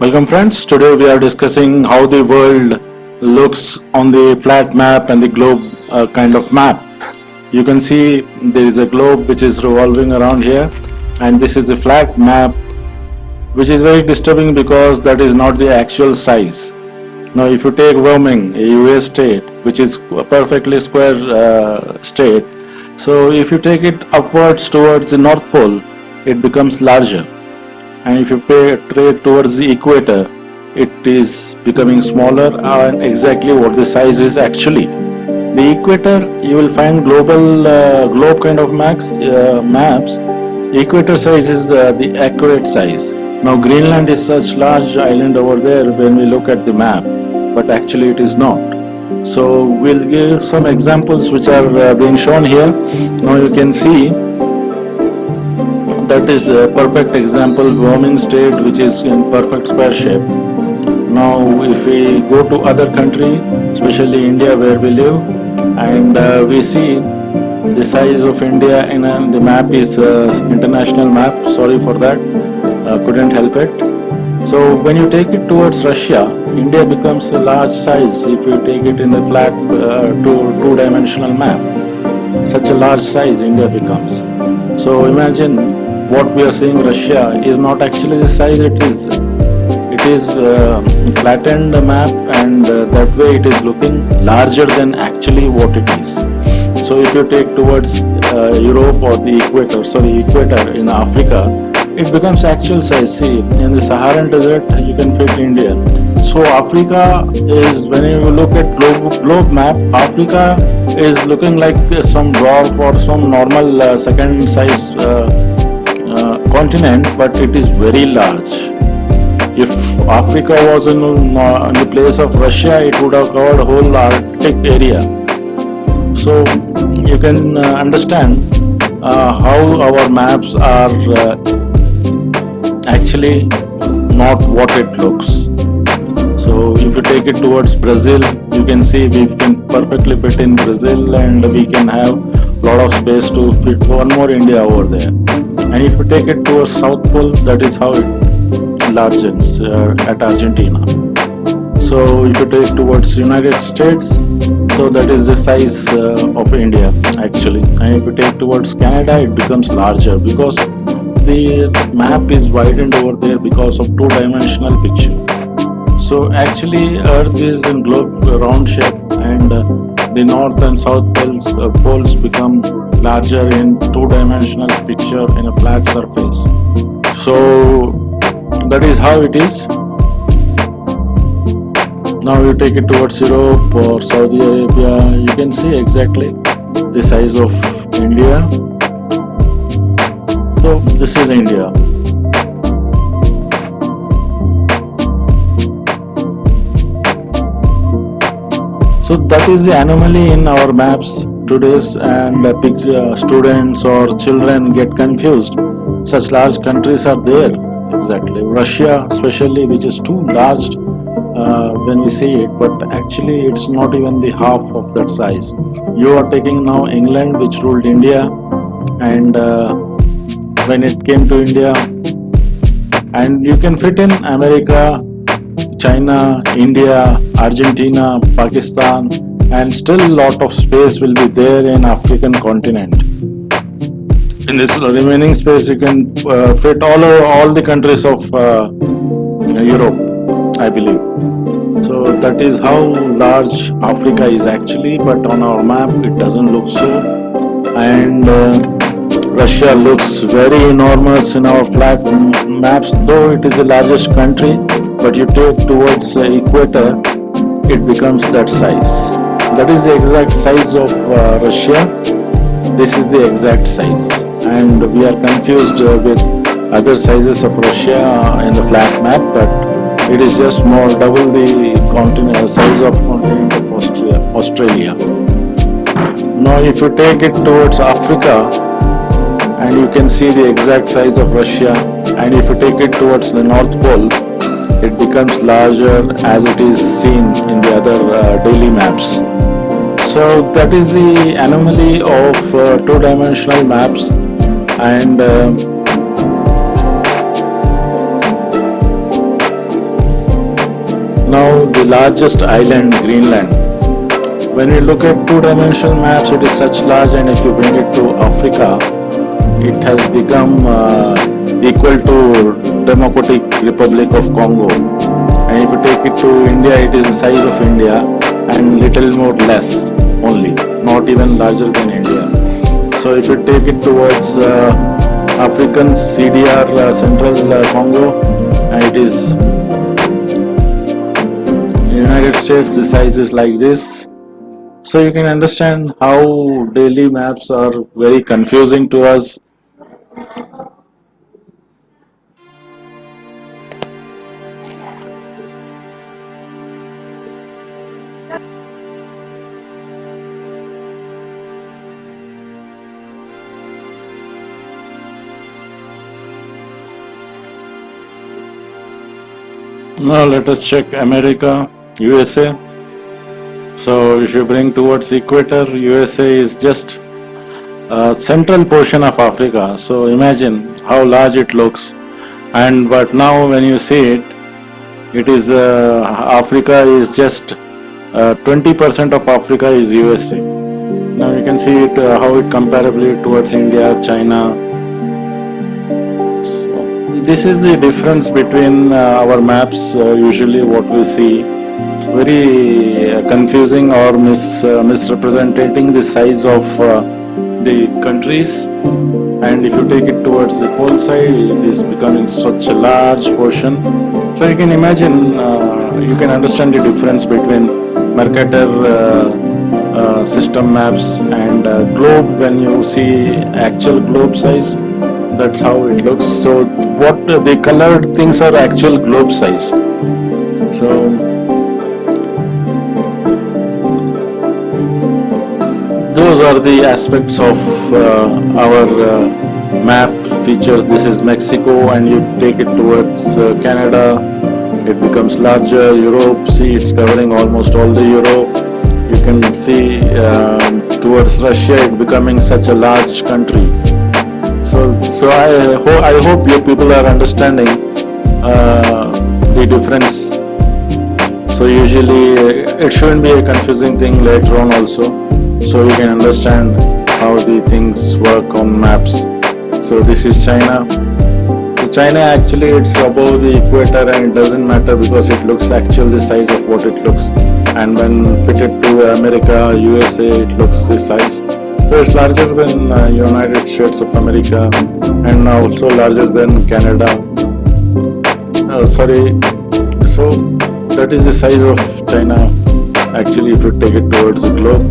Welcome friends, today we are discussing how the world looks on the flat map and the globe kind of map. You can see there is a globe which is revolving around here, and this is a flat map which is very disturbing because that is not the actual size. Now if you take Wyoming, a US state which is a perfectly square state, so if you take it upwards towards the North Pole, it becomes larger. And if you trade towards the equator, it is becoming smaller, and exactly what the size is actually. The equator, you will find globe kind of maps. Equator size is the accurate size. Now Greenland is such large island over there when we look at the map, but actually it is not. So we'll give some examples which are being shown here. Now you can see that is a perfect example, Wyoming state, which is in perfect square shape. Now if we go to other country, especially India where we live, and we see the size of India in the map is international map, sorry for that, couldn't help it. So when you take it towards Russia, India becomes a large size if you take it in the flat two-dimensional map. Such a large size India becomes. So imagine what we are seeing. Russia is not actually the size it is. It is flattened map, and that way it is looking larger than actually what it is. So if you take towards Europe or the equator in Africa, it becomes actual size. See, in the Saharan desert you can fit India. So Africa is, when you look at globe map, Africa is looking like some dwarf or some normal second size continent, but it is very large. If Africa was in the place of Russia, it would have covered whole Arctic area. So you can understand how our maps are actually not what it looks. So if you take it towards Brazil, you can see we can perfectly fit in Brazil, and we can have lot of space to fit one more India over there. And if you take it towards South Pole, that is how it largens at Argentina. So if you take towards United States, so that is the size of India actually. And if you take towards Canada, it becomes larger because the map is widened over there because of two-dimensional picture. So actually Earth is in globe round shape, and the north and south poles become larger in two-dimensional picture in a flat surface. So that is how it is. Now you take it towards Europe or Saudi Arabia, you can see exactly the size of India. So this is India. So that is the anomaly in our maps today's, and students or children get confused. Such large countries are there, exactly. Russia especially, which is too large when we see it, but actually it's not even the half of that size. You are taking now England, which ruled India, and when it came to India, and you can fit in America, China, India, Argentina, Pakistan, and still a lot of space will be there in African continent. In this remaining space, you can fit all the countries of Europe, I believe. So that is how large Africa is actually, but on our map it doesn't look so. And Russia looks very enormous in our flat maps, though it is the largest country, but you take towards equator, it becomes that size. That is the exact size of Russia. This is the exact size, and we are confused with other sizes of Russia in the flat map, but it is just more double the size of continent of Australia. Now if you take it towards Africa, and you can see the exact size of Russia, and if you take it towards the North Pole, it becomes larger as it is seen in the other daily maps. So that is the anomaly of two-dimensional maps, and Now the largest island, Greenland. When we look at two-dimensional maps, it is such large, and if you bring it to Africa, it has become equal to Democratic Republic of Congo. And if you take it to India, it is the size of India and little more less only, not even larger than India. So if you take it towards African CDR, Central Congo, it is United States, the size is like this. So you can understand how daily maps are very confusing to us. Now let us check America, USA. So if you bring towards equator, USA is just a central portion of Africa. So imagine how large it looks. And but now when you see it, it is Africa is just 20% of Africa is USA. Now you can see it how it comparably towards India, China. So this is the difference between our maps. Usually what we see very confusing or misrepresenting the size of the countries. And if you take it towards the pole side, it is becoming such a large portion. So you can imagine, you can understand the difference between Mercator system maps and globe. When you see actual globe size, that's how it looks. So what the colored things are actual globe size. So those are the aspects of our map features. This is Mexico, and you take it towards Canada, it becomes larger. Europe, see, it's covering almost all the Europe. You can see towards Russia, it becoming such a large country. So I hope you people are understanding the difference. So usually it shouldn't be a confusing thing later on also. So you can understand how the things work on maps. So this is China. So China actually it's above the equator, and it doesn't matter because it looks actually the size of what it looks. And when fitted to America, USA, it looks the size. So it's larger than United States of America, and also larger than Canada. So that is the size of China. Actually, if you take it towards the globe,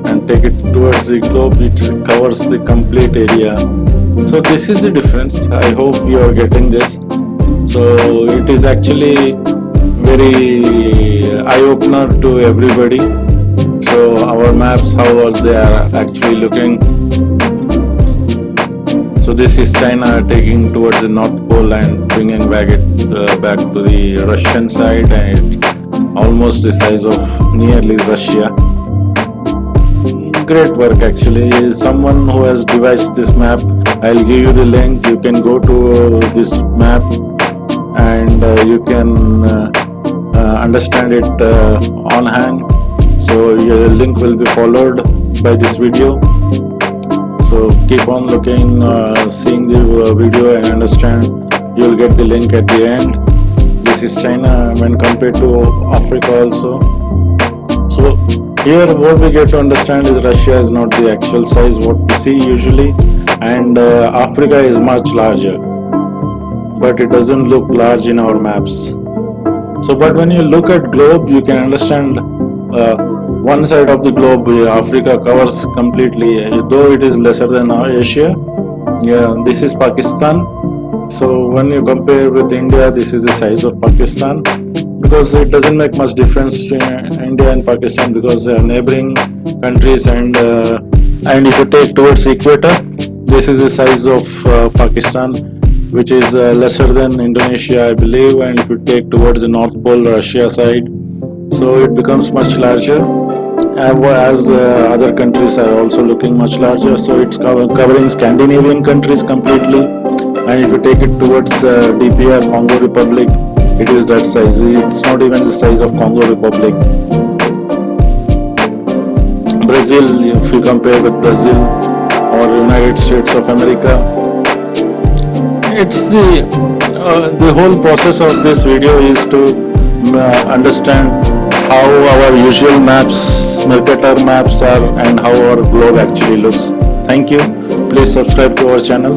and take it towards the globe, it covers the complete area. So this is the difference. I hope you are getting this. So it is actually very eye-opener to everybody. So our maps, how are they are actually looking. So this is China taking towards the North Pole and bringing back to the Russian side, and it almost the size of nearly Russia. Great work actually. Someone who has devised this map, I'll give you the link. You can go to this map and you can understand it on hand. So your link will be followed by this video. So keep on looking, seeing the video and understand. You'll get the link at the end. This is China when compared to Africa also. So here what we get to understand is Russia is not the actual size what we see usually, and Africa is much larger, but it doesn't look large in our maps. So but when you look at globe, you can understand one side of the globe, Africa covers completely, though it is lesser than Asia. Yeah, this is Pakistan. So when you compare with India, this is the size of Pakistan, because it doesn't make much difference to India and Pakistan because they are neighboring countries. And if you take towards equator, this is the size of Pakistan, which is lesser than Indonesia, I believe. And if you take towards the North Pole, Russia side, so it becomes much larger. As other countries are also looking much larger, so it's covering Scandinavian countries completely. And if you take it towards DPR, Congo Republic, it is that size. It's not even the size of Congo Republic. Brazil, if you compare with Brazil or United States of America, it's the whole process of this video is to understand how our usual maps, Mercator maps are, and how our globe actually looks. Thank you. Please subscribe to our channel.